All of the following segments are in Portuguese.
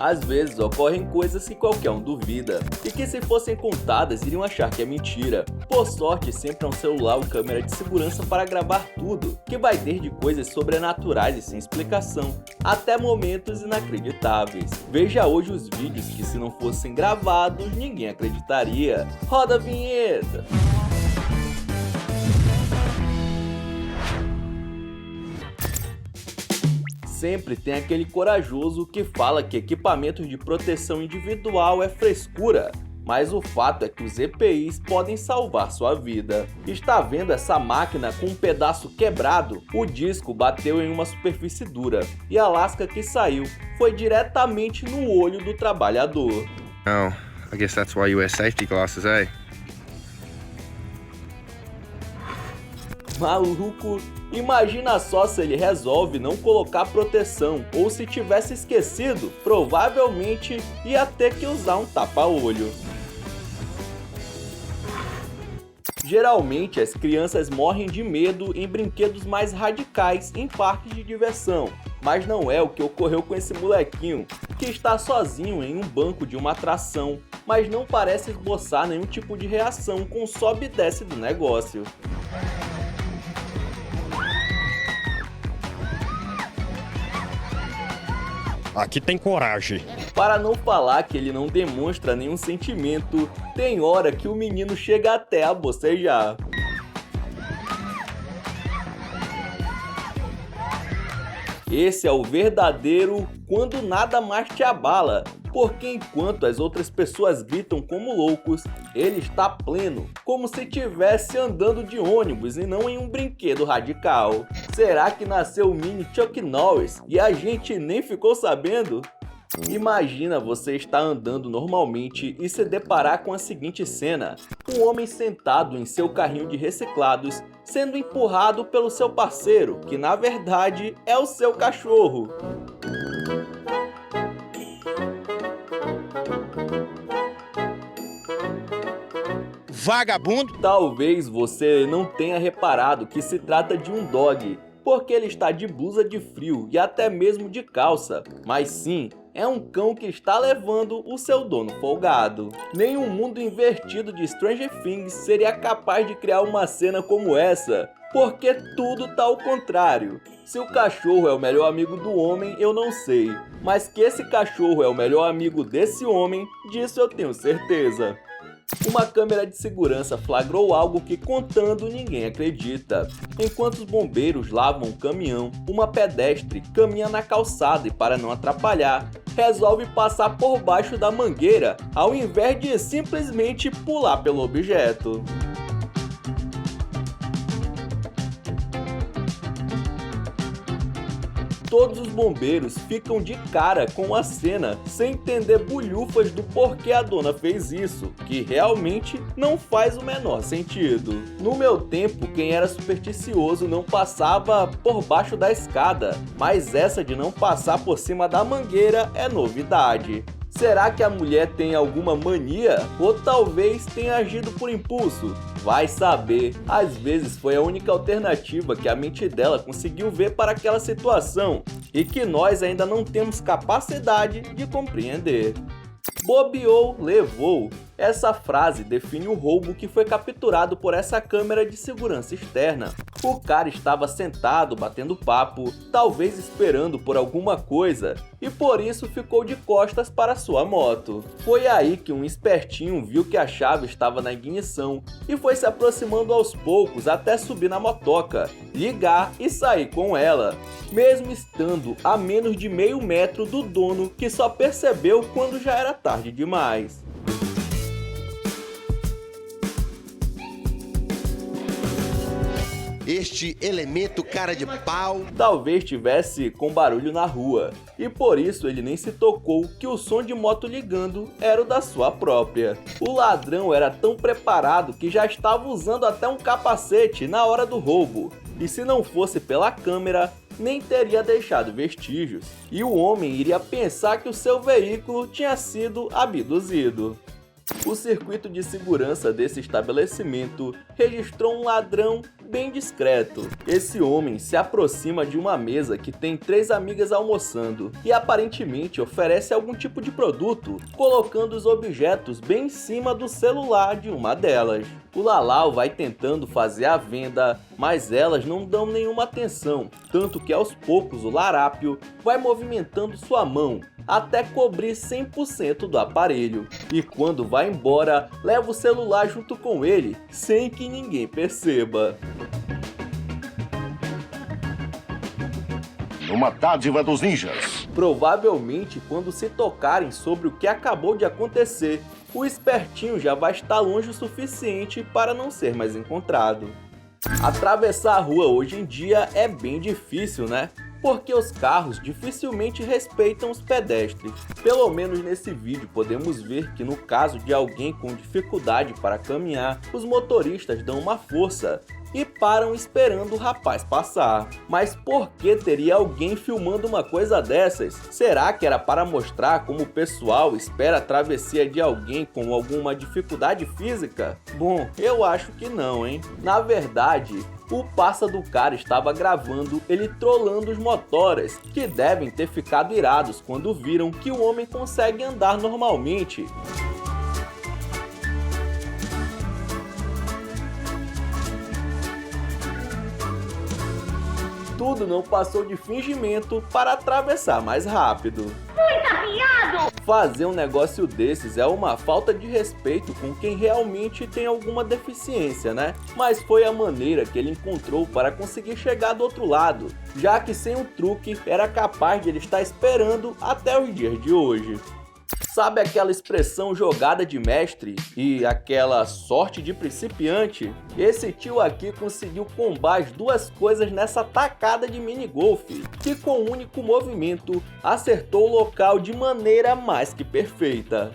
Às vezes ocorrem coisas que qualquer um duvida, e que se fossem contadas iriam achar que é mentira. Por sorte, sempre há um celular ou câmera de segurança para gravar tudo, que vai desde coisas sobrenaturais e sem explicação, até momentos inacreditáveis. Veja hoje os vídeos que, se não fossem gravados, ninguém acreditaria. Roda a vinheta! Sempre tem aquele corajoso que fala que equipamentos de proteção individual é frescura, mas o fato é que os EPIs podem salvar sua vida. Está vendo essa máquina com um pedaço quebrado? O disco bateu em uma superfície dura e a lasca que saiu foi diretamente no olho do trabalhador. Oh, I guess that's why you wear safety glasses, eh? Maluco, imagina só se ele resolve não colocar proteção, ou se tivesse esquecido, provavelmente ia ter que usar um tapa-olho. Geralmente as crianças morrem de medo em brinquedos mais radicais em parques de diversão, mas não é o que ocorreu com esse molequinho, que está sozinho em um banco de uma atração, mas não parece esboçar nenhum tipo de reação com o sobe e desce do negócio. Aqui tem coragem. Para não falar que ele não demonstra nenhum sentimento, tem hora que o menino chega até a bocejar. Esse é o verdadeiro quando nada mais te abala, porque enquanto as outras pessoas gritam como loucos, ele está pleno, como se estivesse andando de ônibus e não em um brinquedo radical. Será que nasceu o mini Chuck Norris e a gente nem ficou sabendo? Imagina você estar andando normalmente e se deparar com a seguinte cena: um homem sentado em seu carrinho de reciclados sendo empurrado pelo seu parceiro, que na verdade é o seu cachorro. Vagabundo! Talvez você não tenha reparado que se trata de um dog, porque ele está de blusa de frio e até mesmo de calça, mas sim, é um cão que está levando o seu dono folgado. Nem um mundo invertido de Stranger Things seria capaz de criar uma cena como essa, porque tudo tá ao contrário. Se o cachorro é o melhor amigo do homem, eu não sei, mas que esse cachorro é o melhor amigo desse homem, disso eu tenho certeza. Uma câmera de segurança flagrou algo que, contando, ninguém acredita. Enquanto os bombeiros lavam um caminhão, uma pedestre caminha na calçada e, para não atrapalhar, resolve passar por baixo da mangueira, ao invés de simplesmente pular pelo objeto. Todos os bombeiros ficam de cara com a cena, sem entender bulhufas do porquê a dona fez isso, que realmente não faz o menor sentido. No meu tempo, quem era supersticioso não passava por baixo da escada, mas essa de não passar por cima da mangueira é novidade. Será que a mulher tem alguma mania? Ou talvez tenha agido por impulso? Vai saber, às vezes foi a única alternativa que a mente dela conseguiu ver para aquela situação e que nós ainda não temos capacidade de compreender. Bobeou, levou. Essa frase define o roubo que foi capturado por essa câmera de segurança externa. O cara estava sentado batendo papo, talvez esperando por alguma coisa, e por isso ficou de costas para sua moto. Foi aí que um espertinho viu que a chave estava na ignição e foi se aproximando aos poucos até subir na motoca, ligar e sair com ela, mesmo estando a menos de meio metro do dono, que só percebeu quando já era tarde demais. Este elemento cara de pau Talvez tivesse com barulho na rua, e por isso ele nem se tocou que o som de moto ligando era o da sua própria. O ladrão era tão preparado que já estava usando até um capacete na hora do roubo, e se não fosse pela câmera, nem teria deixado vestígios, e o homem iria pensar que o seu veículo tinha sido abduzido. O circuito de segurança desse estabelecimento registrou um ladrão bem discreto. Esse homem se aproxima de uma mesa que tem 3 amigas almoçando e aparentemente oferece algum tipo de produto, colocando os objetos bem em cima do celular de uma delas. O Lalau vai tentando fazer a venda, mas elas não dão nenhuma atenção, tanto que aos poucos o larápio vai movimentando sua mão até cobrir 100% do aparelho. E quando vai embora, leva o celular junto com ele, sem que ninguém perceba. Uma dádiva dos ninjas. Provavelmente, quando se tocarem sobre o que acabou de acontecer, o espertinho já vai estar longe o suficiente para não ser mais encontrado. Atravessar a rua hoje em dia é bem difícil, né? Porque os carros dificilmente respeitam os pedestres. Pelo menos nesse vídeo podemos ver que no caso de alguém com dificuldade para caminhar, os motoristas dão uma força e param esperando o rapaz passar. Mas por que teria alguém filmando uma coisa dessas? Será que era para mostrar como o pessoal espera a travessia de alguém com alguma dificuldade física? Bom, eu acho que não, hein? Na verdade, o parça do cara estava gravando ele trollando os motoras, que devem ter ficado irados quando viram que o homem consegue andar normalmente. Tudo não passou de fingimento para atravessar mais rápido. Fazer um negócio desses é uma falta de respeito com quem realmente tem alguma deficiência, né? Mas foi a maneira que ele encontrou para conseguir chegar do outro lado, já que sem um truque era capaz de ele estar esperando até os dias de hoje. Sabe aquela expressão jogada de mestre e aquela sorte de principiante? Esse tio aqui conseguiu combar as duas coisas nessa tacada de minigolfe, que com um único movimento acertou o local de maneira mais que perfeita.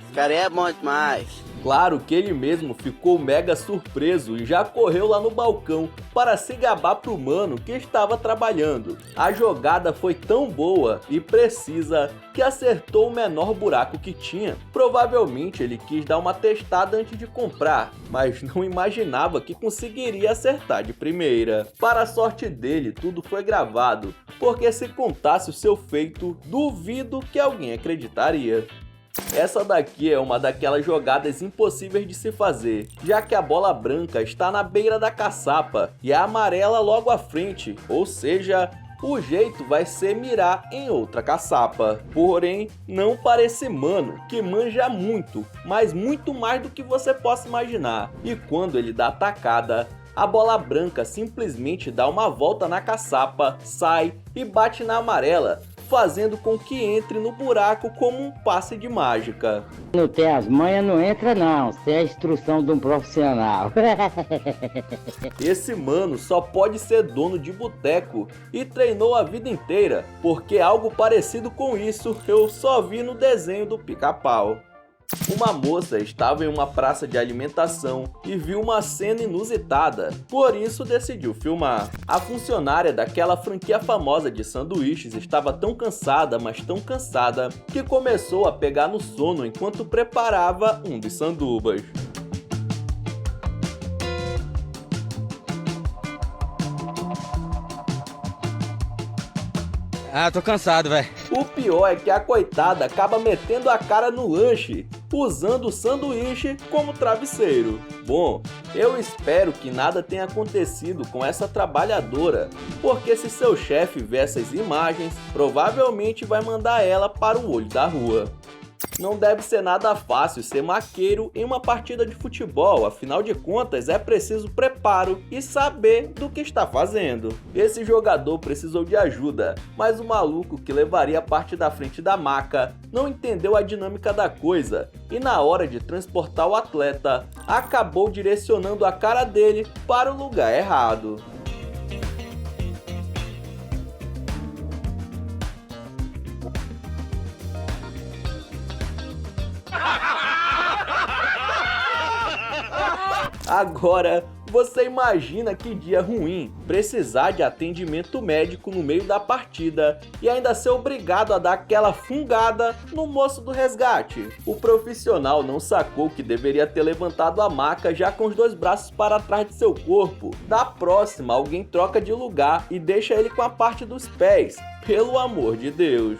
Esse cara é bom demais. Claro que ele mesmo ficou mega surpreso e já correu lá no balcão para se gabar pro mano que estava trabalhando. A jogada foi tão boa e precisa que acertou o menor buraco que tinha. Provavelmente ele quis dar uma testada antes de comprar, mas não imaginava que conseguiria acertar de primeira. Para a sorte dele, tudo foi gravado, porque se contasse o seu feito, duvido que alguém acreditaria. Essa daqui é uma daquelas jogadas impossíveis de se fazer, já que a bola branca está na beira da caçapa e a amarela logo à frente, ou seja, o jeito vai ser mirar em outra caçapa. Porém, não para esse mano, que manja muito, mas muito mais do que você possa imaginar. E quando ele dá a tacada, a bola branca simplesmente dá uma volta na caçapa, sai e bate na amarela, fazendo com que entre no buraco como um passe de mágica. Não tem as manhas, não entra não, isso é a instrução de um profissional. Esse mano só pode ser dono de boteco e treinou a vida inteira, porque algo parecido com isso eu só vi no desenho do Pica-Pau. Uma moça estava em uma praça de alimentação e viu uma cena inusitada, por isso decidiu filmar. A funcionária daquela franquia famosa de sanduíches estava tão cansada, mas tão cansada, que começou a pegar no sono enquanto preparava um dos sandubas. Ah, tô cansado, velho. O pior é que a coitada acaba metendo a cara no lanche, usando o sanduíche como travesseiro. Bom, eu espero que nada tenha acontecido com essa trabalhadora, porque se seu chefe ver essas imagens, provavelmente vai mandar ela para o olho da rua. Não deve ser nada fácil ser maqueiro em uma partida de futebol, afinal de contas é preciso preparo e saber do que está fazendo. Esse jogador precisou de ajuda, mas o maluco que levaria a parte da frente da maca não entendeu a dinâmica da coisa e na hora de transportar o atleta, acabou direcionando a cara dele para o lugar errado. Agora, Você imagina que dia ruim precisar de atendimento médico no meio da partida e ainda ser obrigado a dar aquela fungada no moço do resgate. O profissional não sacou que deveria ter levantado a maca já com os 2 braços para trás de seu corpo. Da próxima, alguém troca de lugar e deixa ele com a parte dos pés, pelo amor de Deus.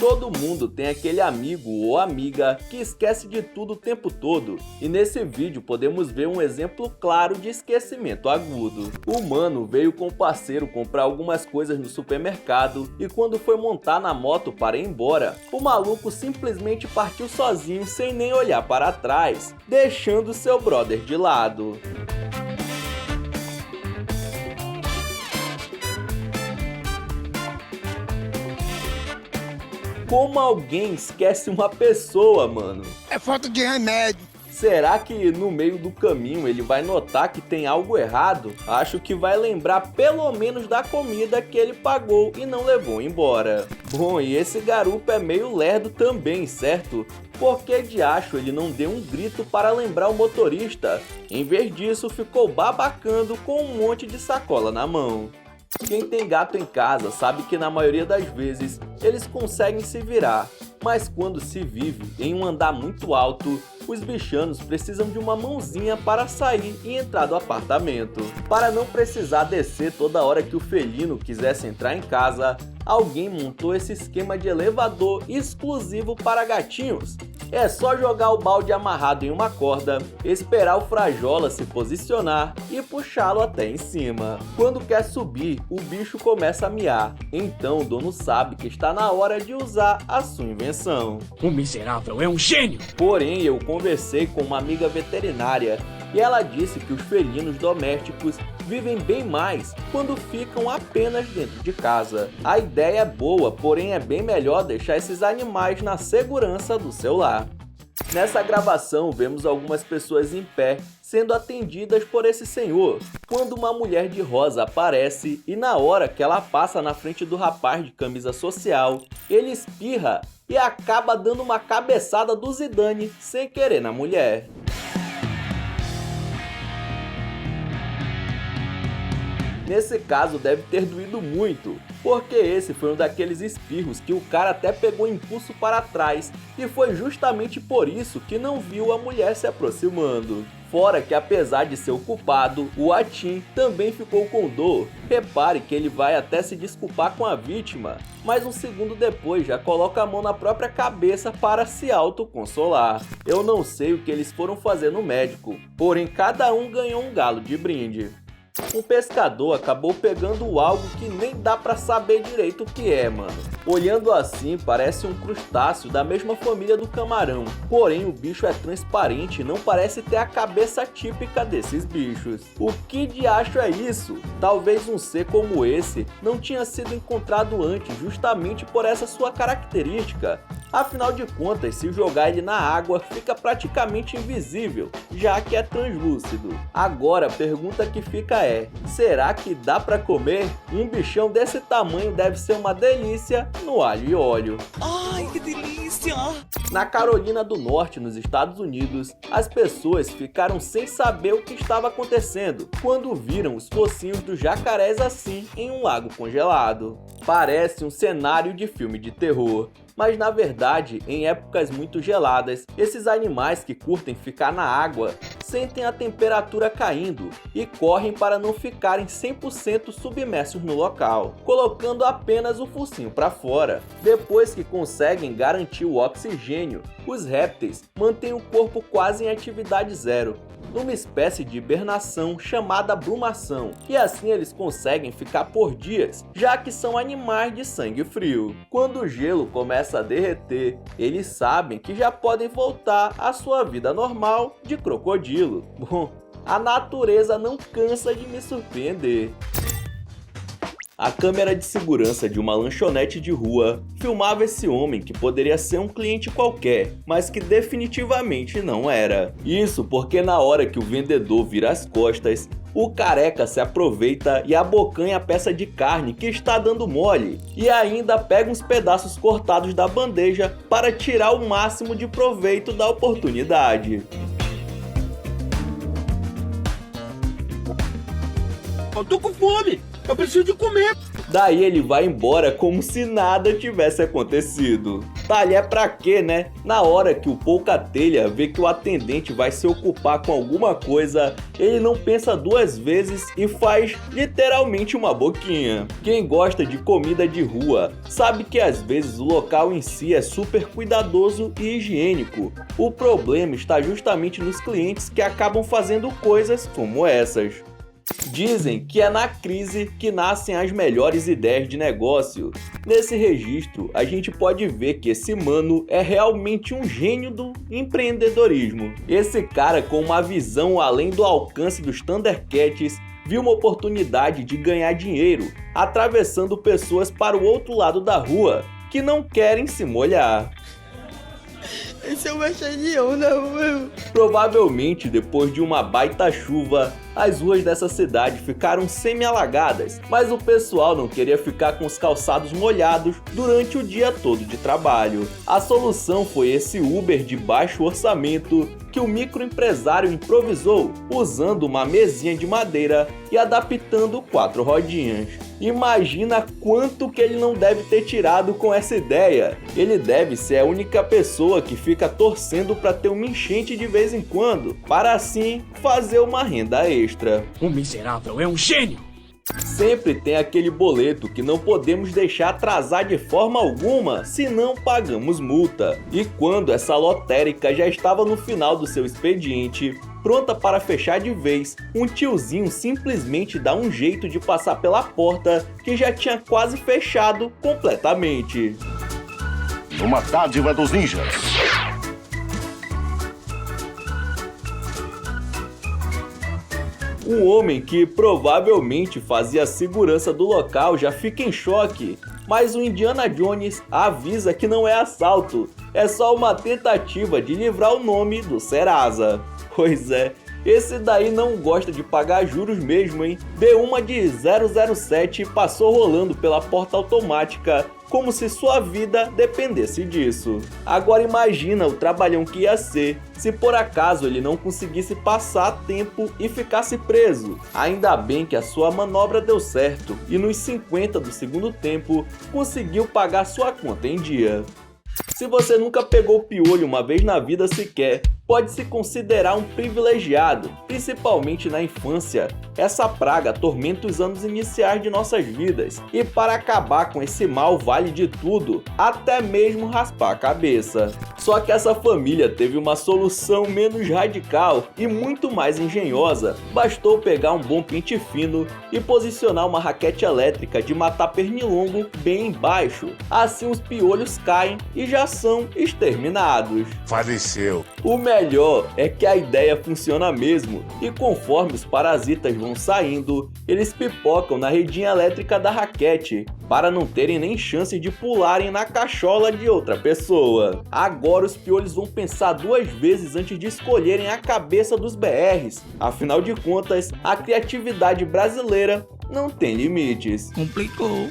Todo mundo tem aquele amigo ou amiga que esquece de tudo o tempo todo, e nesse vídeo podemos ver um exemplo claro de esquecimento agudo. O mano veio com o parceiro comprar algumas coisas no supermercado e quando foi montar na moto para ir embora, o maluco simplesmente partiu sozinho sem nem olhar para trás, deixando seu brother de lado. Como alguém esquece uma pessoa, mano? É falta de remédio. Será que no meio do caminho ele vai notar que tem algo errado? Acho que vai lembrar pelo menos da comida que ele pagou e não levou embora. Bom, e esse garupa é meio lerdo também, certo? Por que de acho ele não deu um grito para lembrar o motorista? Em vez disso, ficou babacando com um monte de sacola na mão. Quem tem gato em casa sabe que na maioria das vezes eles conseguem se virar, mas quando se vive em um andar muito alto, os bichanos precisam de uma mãozinha para sair e entrar do apartamento. Para não precisar descer toda hora que o felino quisesse entrar em casa, alguém montou esse esquema de elevador exclusivo para gatinhos. É só jogar o balde amarrado em uma corda, esperar o frajola se posicionar e puxá-lo até em cima. Quando quer subir, o bicho começa a miar, então o dono sabe que está na hora de usar a sua invenção. O miserável é um gênio! Porém, eu conversei com uma amiga veterinária e ela disse que os felinos domésticos vivem bem mais quando ficam apenas dentro de casa. A ideia é boa, porém é bem melhor deixar esses animais na segurança do seu lar. Nessa gravação, vemos algumas pessoas em pé sendo atendidas por esse senhor, quando uma mulher de rosa aparece e na hora que ela passa na frente do rapaz de camisa social, ele espirra e acaba dando uma cabeçada do Zidane sem querer na mulher. Nesse caso deve ter doído muito, porque esse foi um daqueles espirros que o cara até pegou impulso para trás e foi justamente por isso que não viu a mulher se aproximando. Fora que apesar de ser o culpado, o Atim também ficou com dor. Repare que ele vai até se desculpar com a vítima, mas um segundo depois já coloca a mão na própria cabeça para se autoconsolar. Eu não sei o que eles foram fazer no médico, porém cada um ganhou um galo de brinde. Um pescador acabou pegando algo que nem dá pra saber direito o que é, mano. Olhando assim, parece um crustáceo da mesma família do camarão. Porém, o bicho é transparente e não parece ter a cabeça típica desses bichos. O que diacho é isso? Talvez um ser como esse não tinha sido encontrado antes justamente por essa sua característica. Afinal de contas, se jogar ele na água, fica praticamente invisível, já que é translúcido. Agora, a pergunta que fica é, será que dá pra comer? Um bichão desse tamanho deve ser uma delícia no alho e óleo. Ai, que delícia! Na Carolina do Norte, nos Estados Unidos, as pessoas ficaram sem saber o que estava acontecendo quando viram os focinhos dos jacarés assim em um lago congelado. Parece um cenário de filme de terror. Mas na verdade, em épocas muito geladas, esses animais que curtem ficar na água sentem a temperatura caindo e correm para não ficarem 100% submersos no local, colocando apenas o focinho para fora. Depois que conseguem garantir o oxigênio, os répteis mantêm o corpo quase em atividade zero, numa espécie de hibernação chamada brumação, e assim eles conseguem ficar por dias, já que são animais de sangue frio. Quando o gelo começa a derreter, eles sabem que já podem voltar à sua vida normal de crocodilo. Bom, a natureza não cansa de me surpreender. A câmera de segurança de uma lanchonete de rua filmava esse homem que poderia ser um cliente qualquer, mas que definitivamente não era. Isso porque na hora que o vendedor vira as costas, o careca se aproveita e abocanha a peça de carne que está dando mole e ainda pega uns pedaços cortados da bandeja para tirar o máximo de proveito da oportunidade. Eu tô com fome. Eu preciso de comer. Daí ele vai embora como se nada tivesse acontecido. Talher pra quê, né? Na hora que o pouca-telha vê que o atendente vai se ocupar com alguma coisa, ele não pensa duas vezes e faz literalmente uma boquinha. Quem gosta de comida de rua sabe que às vezes o local em si é super cuidadoso e higiênico. O problema está justamente nos clientes que acabam fazendo coisas como essas. Dizem que é na crise que nascem as melhores ideias de negócio. Nesse registro, a gente pode ver que esse mano é realmente um gênio do empreendedorismo. Esse cara, com uma visão além do alcance dos Thundercats, viu uma oportunidade de ganhar dinheiro atravessando pessoas para o outro lado da rua que não querem se molhar. Esse é o mexerião da rua. Provavelmente, depois de uma baita chuva, as ruas dessa cidade ficaram semi-alagadas, mas o pessoal não queria ficar com os calçados molhados durante o dia todo de trabalho. A solução foi esse Uber de baixo orçamento que o microempresário improvisou, usando uma mesinha de madeira e adaptando 4 rodinhas. Imagina quanto que ele não deve ter tirado com essa ideia. Ele deve ser a única pessoa que fica torcendo para ter uma enchente de vez em quando, para assim fazer uma renda extra. O miserável é um gênio! Sempre tem aquele boleto que não podemos deixar atrasar de forma alguma, senão pagamos multa. E quando essa lotérica já estava no final do seu expediente, pronta para fechar de vez, um tiozinho simplesmente dá um jeito de passar pela porta que já tinha quase fechado completamente. Uma dádiva dos ninjas. Um homem que provavelmente fazia a segurança do local já fica em choque, mas o Indiana Jones avisa que não é assalto, é só uma tentativa de livrar o nome do Serasa. Pois é, esse daí não gosta de pagar juros mesmo, hein? Deu uma de 007 e passou rolando pela porta automática como se sua vida dependesse disso. Agora imagina o trabalhão que ia ser se por acaso ele não conseguisse passar a tempo e ficasse preso. Ainda bem que a sua manobra deu certo e nos 50 do segundo tempo conseguiu pagar sua conta em dia. Se você nunca pegou piolho uma vez na vida sequer, pode se considerar um privilegiado, principalmente na infância. Essa praga atormenta os anos iniciais de nossas vidas, e para acabar com esse mal vale de tudo, até mesmo raspar a cabeça. Só que essa família teve uma solução menos radical e muito mais engenhosa. Bastou pegar um bom pente fino e posicionar uma raquete elétrica de matar pernilongo bem embaixo. Assim os piolhos caem e já são exterminados. Faleceu. O melhor é que a ideia funciona mesmo, e conforme os parasitas vão saindo, eles pipocam na redinha elétrica da raquete, para não terem nem chance de pularem na cachola de outra pessoa. Agora os piolhos vão pensar 2 vezes antes de escolherem a cabeça dos BRs, afinal de contas, a criatividade brasileira não tem limites. Complicou.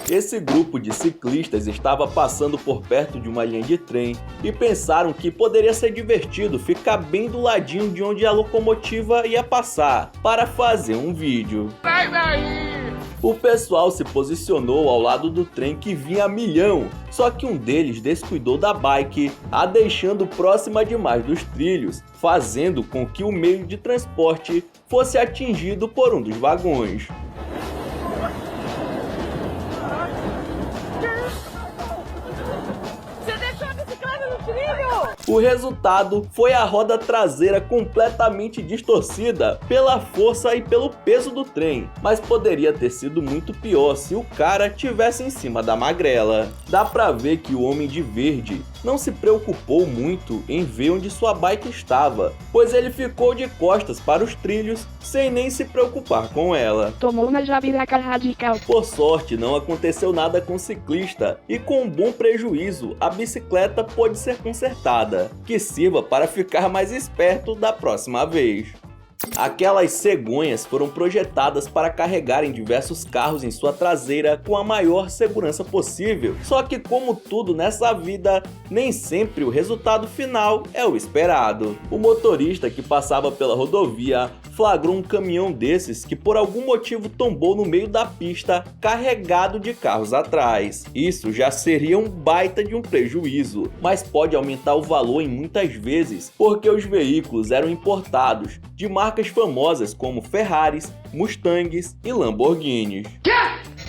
Esse grupo de ciclistas estava passando por perto de uma linha de trem e pensaram que poderia ser divertido ficar bem do ladinho de onde a locomotiva ia passar para fazer um vídeo. Sai daí! O pessoal se posicionou ao lado do trem que vinha a milhão, só que um deles descuidou da bike, a deixando próxima demais dos trilhos, fazendo com que o meio de transporte fosse atingido por um dos vagões. O resultado foi a roda traseira completamente distorcida pela força e pelo peso do trem, mas poderia ter sido muito pior se o cara tivesse em cima da magrela. Dá pra ver que o homem de verde não se preocupou muito em ver onde sua bike estava, pois ele ficou de costas para os trilhos sem nem se preocupar com ela. Tomou uma jabiraca radical. Por sorte, não aconteceu nada com o ciclista e com um bom prejuízo, a bicicleta pôde ser consertada, que sirva para ficar mais esperto da próxima vez. Aquelas cegonhas foram projetadas para carregarem diversos carros em sua traseira com a maior segurança possível. Só que, como tudo nessa vida, nem sempre o resultado final é o esperado. O motorista que passava pela rodovia flagrou um caminhão desses que por algum motivo tombou no meio da pista carregado de carros atrás. Isso já seria um baita de um prejuízo, mas pode aumentar o valor em muitas vezes porque os veículos eram importados de marcas famosas como Ferraris, Mustangs e Lamborghinis.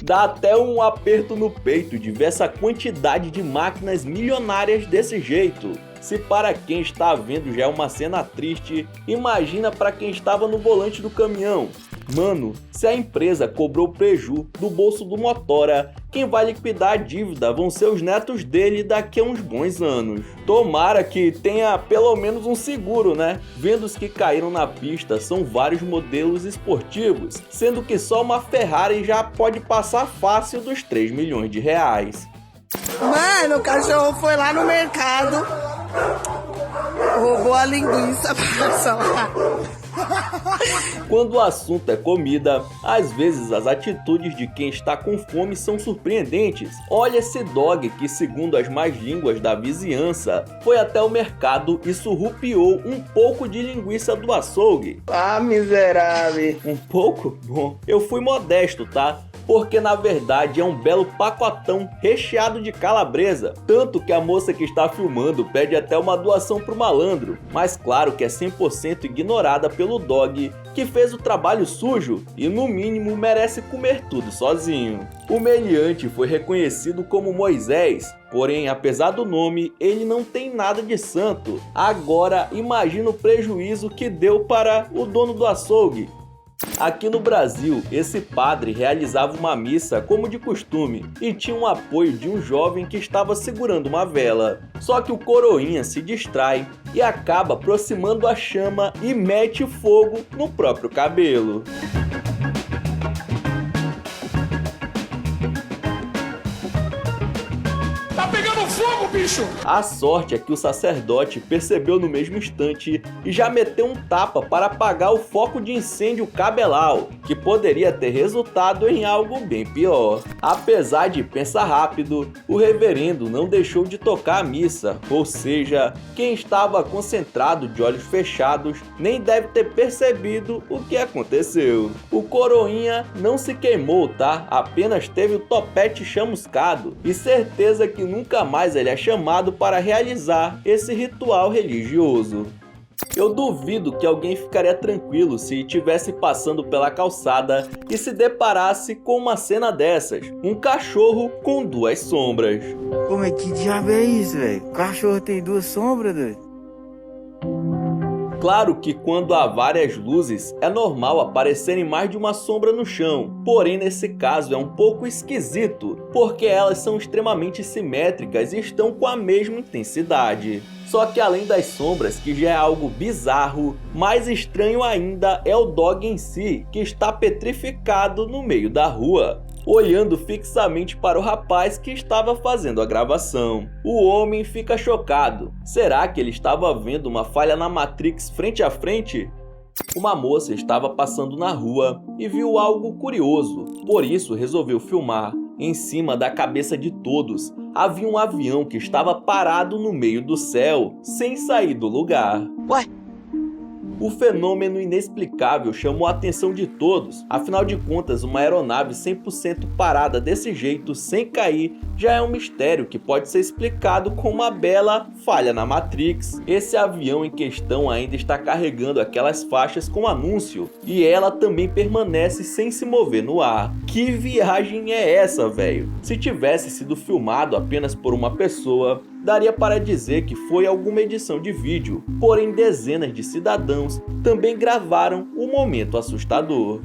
Dá até um aperto no peito de ver essa quantidade de máquinas milionárias desse jeito. Se para quem está vendo já é uma cena triste, imagina para quem estava no volante do caminhão. Mano, se a empresa cobrou preju do bolso do motora, quem vai liquidar a dívida vão ser os netos dele daqui a uns bons anos. Tomara que tenha pelo menos um seguro, né? Vendo os que caíram na pista, são vários modelos esportivos, sendo que só uma Ferrari já pode passar fácil dos 3 milhões de reais. Mano, o cachorro foi lá no mercado, roubou a linguiça pra salvar. Quando o assunto é comida, às vezes as atitudes de quem está com fome são surpreendentes. Olha esse dog que, segundo as más línguas da vizinhança, foi até o mercado e surrupiou um pouco de linguiça do açougue. Ah, miserável. Um pouco? Bom, eu fui modesto, tá? Porque na verdade é um belo pacotão recheado de calabresa, tanto que a moça que está filmando pede até uma doação pro malandro, mas claro que é 100% ignorada pelo dog, que fez o trabalho sujo e no mínimo merece comer tudo sozinho. O meliante foi reconhecido como Moisés, porém apesar do nome, ele não tem nada de santo. Agora imagina o prejuízo que deu para o dono do açougue. Aqui no Brasil, esse padre realizava uma missa como de costume e tinha o apoio de um jovem que estava segurando uma vela. Só que o coroinha se distrai e acaba aproximando a chama e mete fogo no próprio cabelo. Tá pegando fogo, bicho! A sorte é que o sacerdote percebeu no mesmo instante e já meteu um tapa para apagar o foco de incêndio cabelau, que poderia ter resultado em algo bem pior. Apesar de pensar rápido, o reverendo não deixou de tocar a missa, ou seja, quem estava concentrado de olhos fechados nem deve ter percebido o que aconteceu. O coroinha não se queimou, tá? Apenas teve o topete chamuscado e certeza que nunca mais ele é chamado para realizar esse ritual religioso. Eu duvido que alguém ficaria tranquilo se estivesse passando pela calçada e se deparasse com uma cena dessas, um cachorro com 2 sombras. Como é que diabo é isso, velho? O cachorro tem 2 sombras, doido? Claro que quando há várias luzes, é normal aparecerem mais de uma sombra no chão, porém nesse caso é um pouco esquisito, porque elas são extremamente simétricas e estão com a mesma intensidade. Só que além das sombras, que já é algo bizarro, mais estranho ainda é o dog em si, que está petrificado no meio da rua, olhando fixamente para o rapaz que estava fazendo a gravação. O homem fica chocado. Será que ele estava vendo uma falha na Matrix frente a frente? Uma moça estava passando na rua e viu algo curioso, por isso resolveu filmar. Em cima da cabeça de todos, havia um avião que estava parado no meio do céu, sem sair do lugar. Ué? O fenômeno inexplicável chamou a atenção de todos, afinal de contas uma aeronave 100% parada desse jeito, sem cair, já é um mistério que pode ser explicado com uma bela falha na Matrix. Esse avião em questão ainda está carregando aquelas faixas com anúncio, e ela também permanece sem se mover no ar. Que viagem é essa, velho? Se tivesse sido filmado apenas por uma pessoa, daria para dizer que foi alguma edição de vídeo, porém dezenas de cidadãos também gravaram um momento assustador.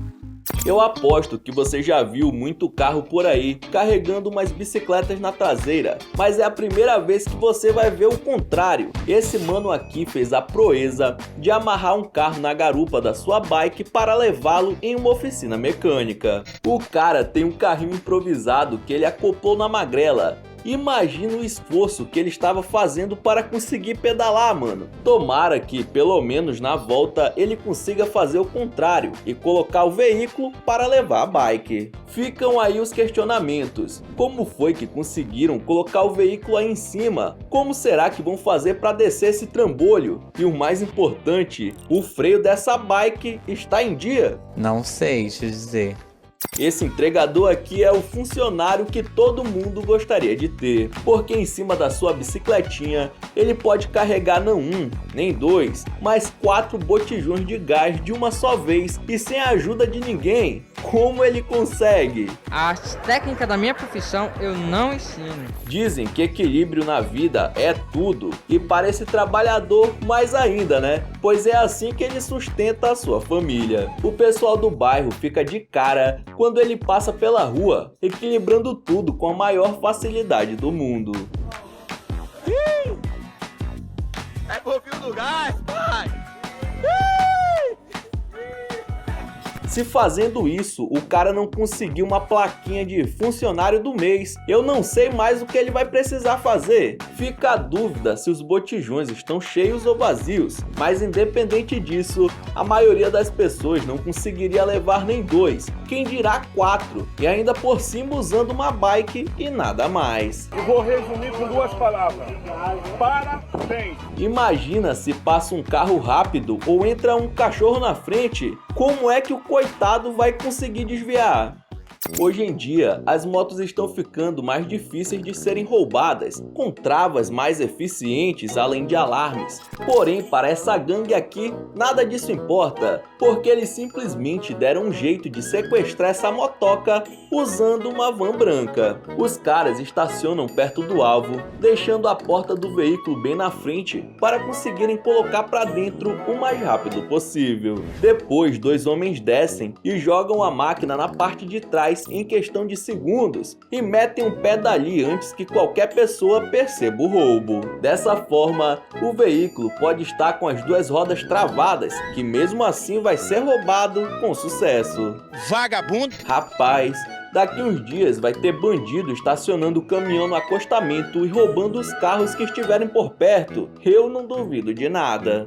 Eu aposto que você já viu muito carro por aí carregando umas bicicletas na traseira, mas é a primeira vez que você vai ver o contrário. Esse mano aqui fez a proeza de amarrar um carro na garupa da sua bike para levá-lo em uma oficina mecânica. O cara tem um carrinho improvisado que ele acoplou na magrela. Imagina o esforço que ele estava fazendo para conseguir pedalar, mano. Tomara que, pelo menos na volta, ele consiga fazer o contrário e colocar o veículo para levar a bike. Ficam aí os questionamentos. Como foi que conseguiram colocar o veículo aí em cima? Como será que vão fazer para descer esse trambolho? E o mais importante, o freio dessa bike está em dia? Não sei te dizer. Esse entregador aqui é o funcionário que todo mundo gostaria de ter, porque em cima da sua bicicletinha ele pode carregar não um, nem dois, mas 4 botijões de gás de uma só vez e sem a ajuda de ninguém. Como ele consegue? As técnicas da minha profissão eu não ensino. Dizem que equilíbrio na vida é tudo, e para esse trabalhador mais ainda, né? Pois é assim que ele sustenta a sua família. O pessoal do bairro fica de cara quando ele passa pela rua, equilibrando tudo com a maior facilidade do mundo. É pouquinho do gás, pai! Se fazendo isso, o cara não conseguiu uma plaquinha de funcionário do mês, eu não sei mais o que ele vai precisar fazer. Fica a dúvida se os botijões estão cheios ou vazios, mas independente disso, a maioria das pessoas não conseguiria levar nem 2, quem dirá 4, e ainda por cima usando uma bike e nada mais. Eu vou resumir com 2 palavras. Parabéns! Imagina se passa um carro rápido ou entra um cachorro na frente, como é que o coitado vai conseguir desviar? Hoje em dia, as motos estão ficando mais difíceis de serem roubadas, com travas mais eficientes além de alarmes. Porém, para essa gangue aqui, nada disso importa, porque eles simplesmente deram um jeito de sequestrar essa motoca usando uma van branca. Os caras estacionam perto do alvo, deixando a porta do veículo bem na frente para conseguirem colocar para dentro o mais rápido possível. Depois, 2 homens descem e jogam a máquina na parte de trás em questão de segundos e metem um pé dali antes que qualquer pessoa perceba o roubo. Dessa forma, o veículo pode estar com as 2 rodas travadas, que mesmo assim vai ser roubado com sucesso. Vagabundo! Rapaz, daqui uns dias vai ter bandido estacionando o caminhão no acostamento e roubando os carros que estiverem por perto. Eu não duvido de nada.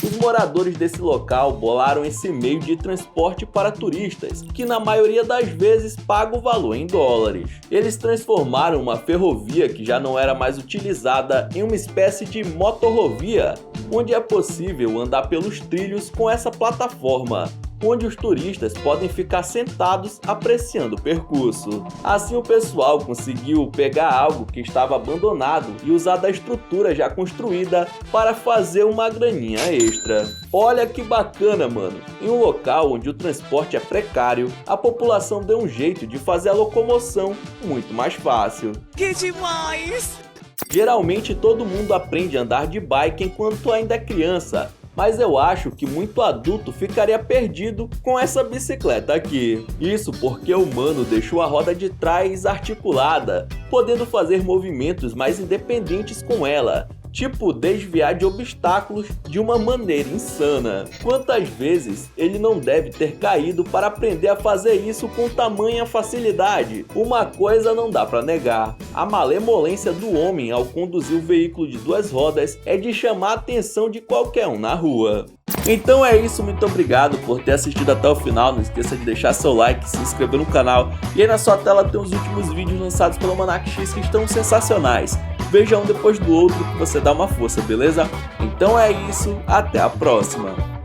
Os moradores desse local bolaram esse meio de transporte para turistas, que na maioria das vezes paga o valor em dólares. Eles transformaram uma ferrovia que já não era mais utilizada em uma espécie de motorrovia, onde é possível andar pelos trilhos com essa plataforma, onde os turistas podem ficar sentados apreciando o percurso. Assim o pessoal conseguiu pegar algo que estava abandonado e usar da estrutura já construída para fazer uma graninha extra. Olha que bacana, mano! Em um local onde o transporte é precário, a população deu um jeito de fazer a locomoção muito mais fácil. Que demais! Geralmente todo mundo aprende a andar de bike enquanto ainda é criança, mas eu acho que muito adulto ficaria perdido com essa bicicleta aqui. Isso porque o mano deixou a roda de trás articulada, podendo fazer movimentos mais independentes com ela, tipo desviar de obstáculos de uma maneira insana. Quantas vezes ele não deve ter caído para aprender a fazer isso com tamanha facilidade? Uma coisa não dá para negar: a malemolência do homem ao conduzir o veículo de 2 rodas é de chamar a atenção de qualquer um na rua. Então é isso, muito obrigado por ter assistido até o final. Não esqueça de deixar seu like, se inscrever no canal, e aí na sua tela tem os últimos vídeos lançados pelo Almanac X que estão sensacionais. Veja um depois do outro que você dá uma força, beleza? Então é isso, até a próxima!